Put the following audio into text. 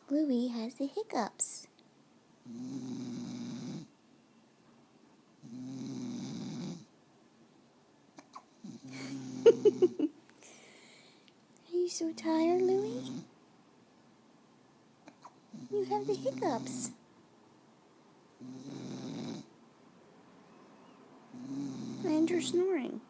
Louie has the hiccups. Are you so tired, Louie? You have the hiccups. And you're snoring.